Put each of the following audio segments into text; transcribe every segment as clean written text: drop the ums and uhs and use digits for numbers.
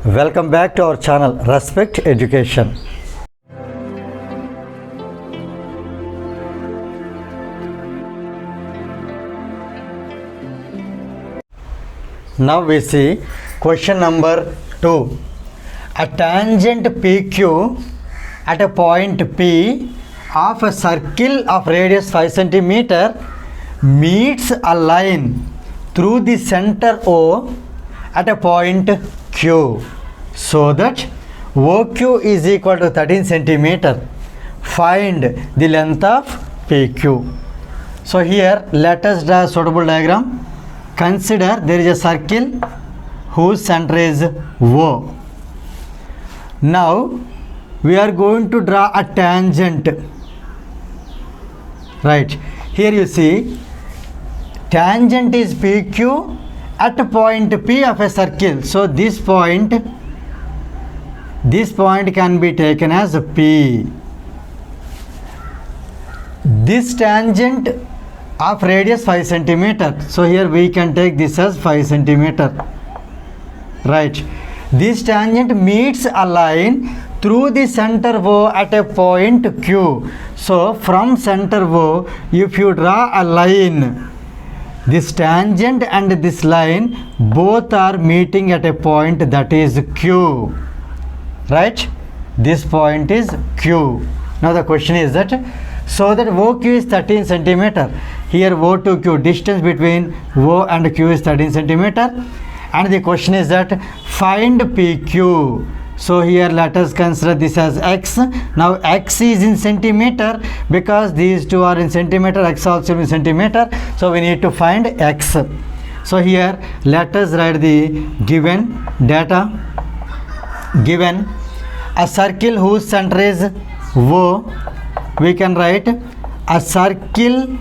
Welcome back to our channel Respect Education. Now we see question number 2. A tangent PQ at a point P of a circle of radius 5 cm meets a line through the center O at a point Q, so that OQ is equal to 13 cm. Find the length of PQ. So here let us draw a suitable diagram. Consider there is a circle whose center is O. Now we are going to draw a tangent. Right, here you see tangent is PQ at point P of a circle. So this point can be taken as P. This tangent of radius 5 cm. So here we can take this as 5 cm. Right. This tangent meets a line through the center O at a point Q. So from center O, if you draw a line, this tangent and this line both are meeting at a point that is Q. Right? This point is Q. Now the question is that, so that OQ is 13 cm. Here O to Q, distance between O and Q is 13 cm. And the question is that find PQ. So here let us consider this as X. Now X is in centimeter because these two are in centimeter, X also in centimeter. So we need to find X. So here let us write the given data. Given a circle whose center is O, we can write a circle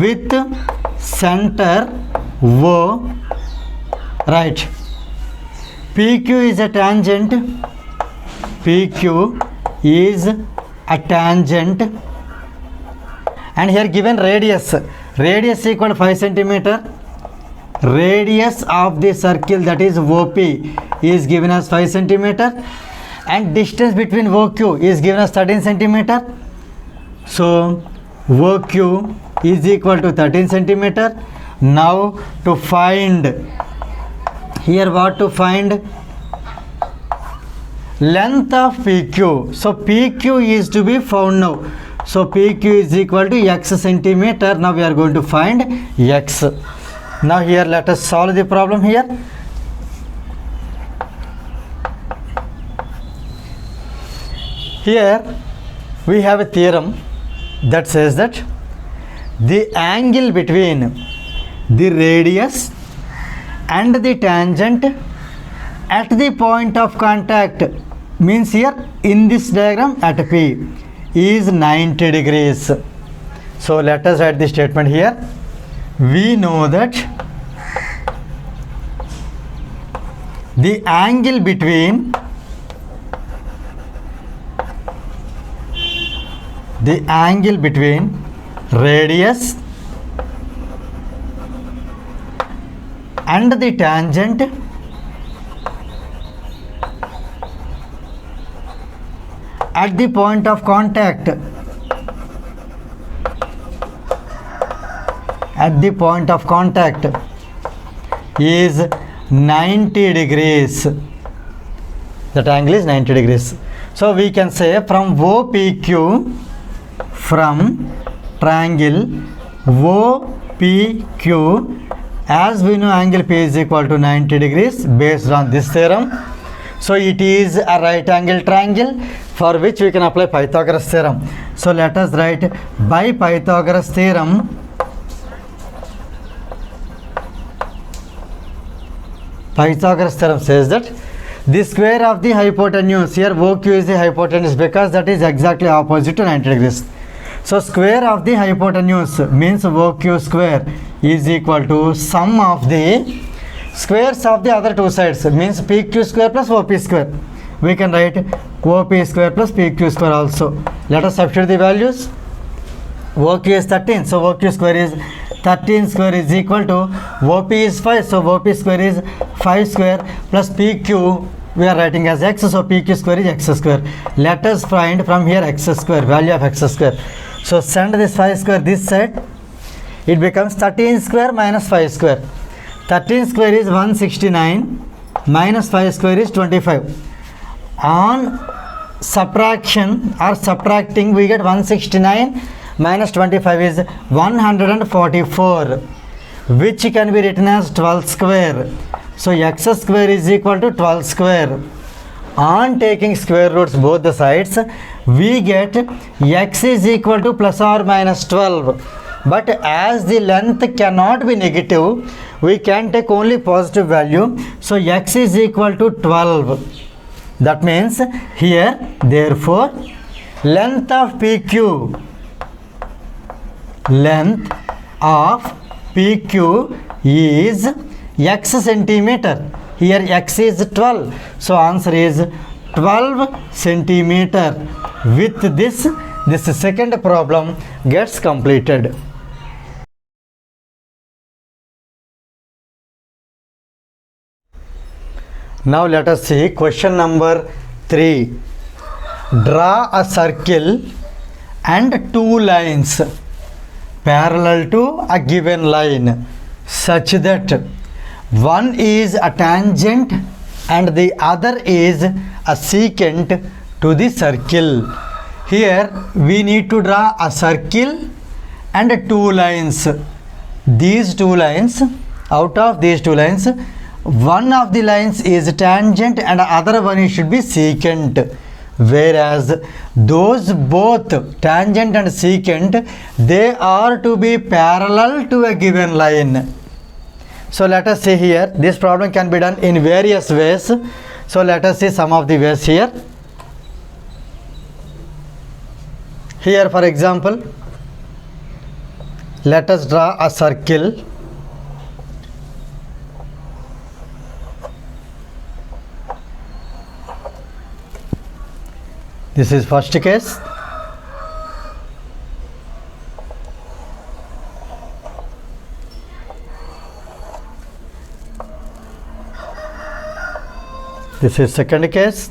with center O. Right. PQ is a tangent. PQ is a tangent. And here given radius. Radius equal to 5 cm. Radius of the circle, that is OP, is given as 5 cm. And distance between OQ is given as 13 cm. So OQ is equal to 13 cm. Now to find, here what to find? Length of PQ. So PQ is to be found now. So PQ is equal to X centimeter. Now we are going to find X. Now here let us solve the problem here. Here we have a theorem that says that the angle between the radius and the tangent at the point of contact, means here in this diagram at P, is 90 degrees. So let us write the statement here. We know that the angle between radius and the tangent at the point of contact is 90 degrees. That angle is 90 degrees. So we can say from OPQ, from triangle OPQ, as we know angle P is equal to 90 degrees based on this theorem. So it is a right angle triangle for which we can apply Pythagoras theorem. So let us write by Pythagoras theorem. Pythagoras theorem says that the square of the hypotenuse, here OQ is the hypotenuse because that is exactly opposite to 90 degrees. So square of the hypotenuse means OQ square is equal to sum of the squares of the other two sides, means PQ square plus OP square. We can write OP square plus PQ square also. Let us substitute the values. OQ is 13, so OQ square is 13 square is equal to OP is 5, so OP square is 5 square plus PQ we are writing as x, so pq square is x square. Let us find from here x square, value of x square. So send this 5 square this side, it becomes 13 square minus 5 square. 13 square is 169 minus 5 square is 25. On subtraction or subtracting, we get 169 minus 25 is 144, which can be written as 12 square. So x square is equal to 12 square. On taking square roots both the sides, we get x is equal to plus or minus 12. But as the length cannot be negative, we can take only positive value. So x is equal to 12. That means here, therefore, length of PQ is x centimeter. Here x is 12. So answer is 12 centimeter. With this second problem gets completed. Now let us see question number 3. Draw a circle and two lines parallel to a given line such that one is a tangent and the other is a secant to the circle. Here we need to draw a circle and two lines. These two lines, out of these two lines, one of the lines is tangent and the other one should be secant, whereas those both tangent and secant, they are to be parallel to a given line. So let us see here, this problem can be done in various ways. So let us see some of the ways here. Here for example, let us draw a circle. This is first case. This is second case.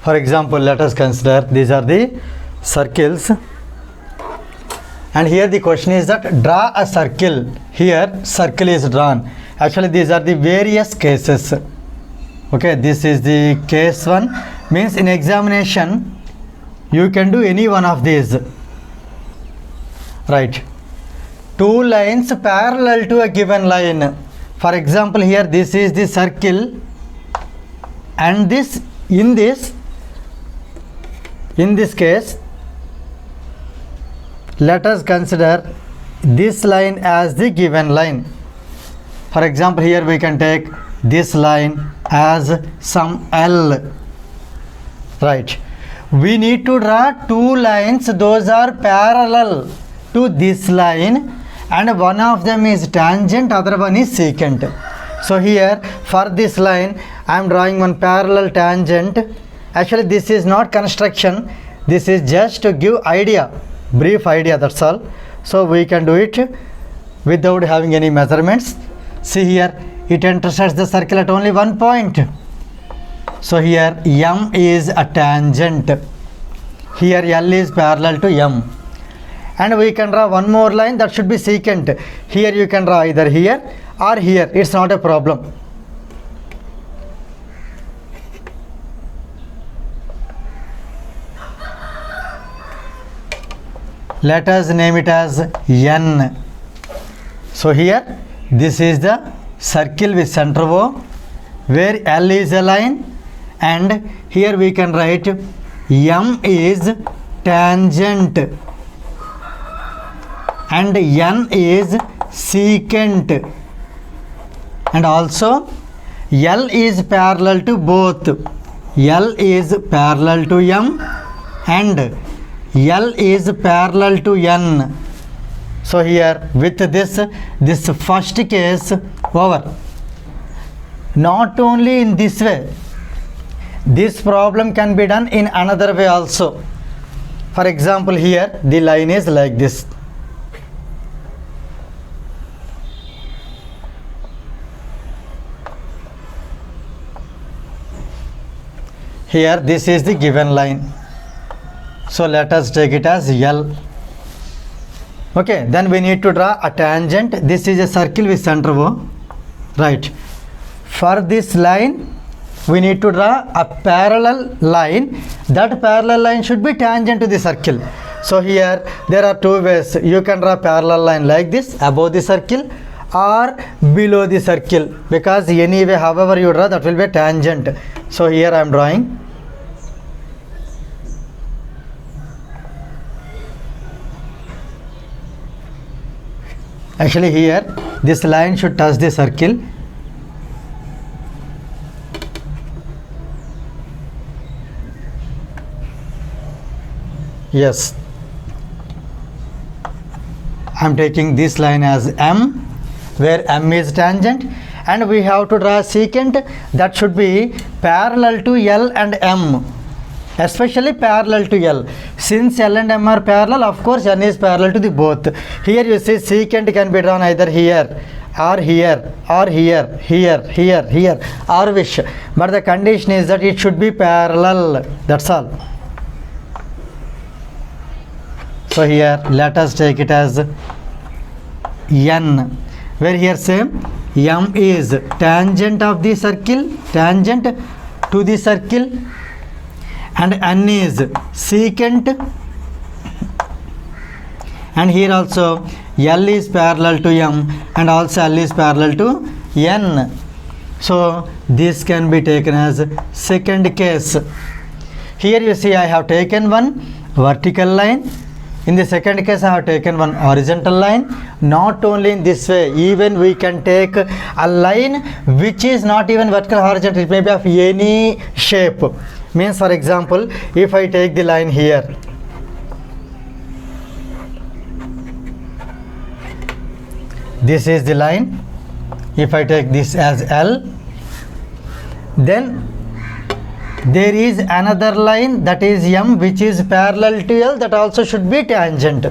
For example, let us consider these are the circles. And here the question is that draw a circle. Here circle is drawn. Actually these are the various cases. Okay, this is the case 1. Means in examination you can do any one of these. Right. Two lines parallel to a given line. For example, here this is the circle and this in this case, let us consider this line as the given line. For example, here we can take this line as some L. Right. We need to draw two lines, those are parallel to this line, and one of them is tangent, other one is secant. So here for this line I am drawing one parallel tangent. Actually this is not construction, this is just to give idea, brief idea, that's all. So we can do it without having any measurements. See here, it intersects the circle at only one point. So here M is a tangent, here L is parallel to M, and we can draw one more line that should be secant. Here you can draw either here or here, it's not a problem. Let us name it as N. So here this is the circle with center O, where L is a line, and here we can write M is tangent and N is secant, and also L is parallel to both. L is parallel to M and L is parallel to N. So here with this first case over. Not only in this way, this problem can be done in another way also. For example, here the line is like this. Here this is the given line, so let us take it as L. Okay, then we need to draw a tangent. This is a circle with center O, right? For this line we need to draw a parallel line. That parallel line should be tangent to the circle. So here there are two ways. You can draw parallel line like this above the circle or below the circle, because anyway however you draw that will be a tangent. So here I am drawing. Actually here this line should touch the circle. Yes, I am taking this line as M, where M is tangent, and we have to draw a secant that should be parallel to L and M, especially parallel to L. Since L and M are parallel, of course N is parallel to the both. Here you see secant can be drawn either here or here or here, here or which, but the condition is that it should be parallel, that's all. So here let us take it as N, where here same M is tangent of the circle, tangent to the circle, and N is secant, and here also L is parallel to M and also L is parallel to N. So this can be taken as second case. Here you see I have taken one vertical line. In the second case I have taken one horizontal line. Not only in this way, even we can take a line which is not even vertical horizontal, it may be of any shape. Means for example, if I take the line here, this is the line. If I take this as L, then there is another line that is M which is parallel to L, that also should be tangent.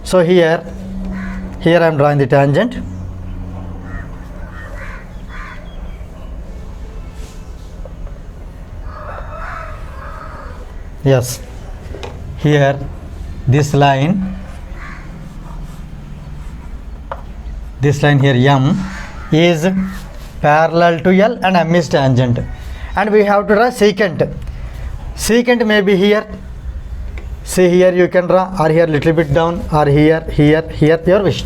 So here I am drawing the tangent. Yes, here this line here M is parallel to L and M is tangent, and we have to draw secant. Secant may be here, see here you can draw, or here little bit down, or here, your wish.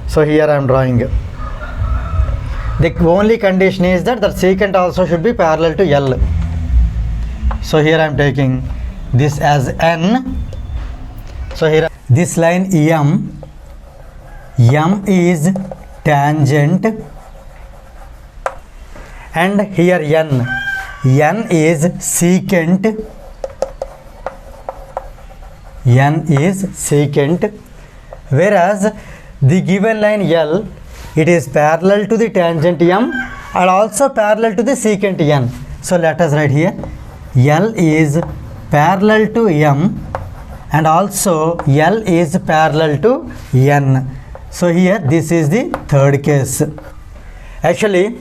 So here I am drawing. The only condition is that the secant also should be parallel to L. So here I am taking this as N. So here this line M is tangent, and here N is secant, whereas the given line L, it is parallel to the tangent M and also parallel to the secant N. So let us write here L is parallel to M and also L is parallel to N. So here this is the third case. Actually,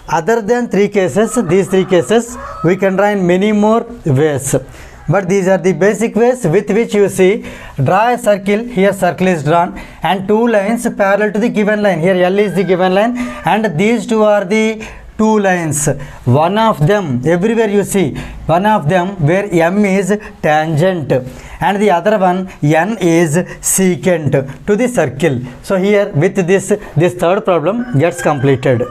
other than these three cases we can draw in many more ways, but these are the basic ways with which you see draw a circle. Here circle is drawn and two lines parallel to the given line. Here L is the given line and these two are the two lines. One of them, everywhere you see one of them where M is tangent and the other one N is secant to the circle. So here with this third problem gets completed.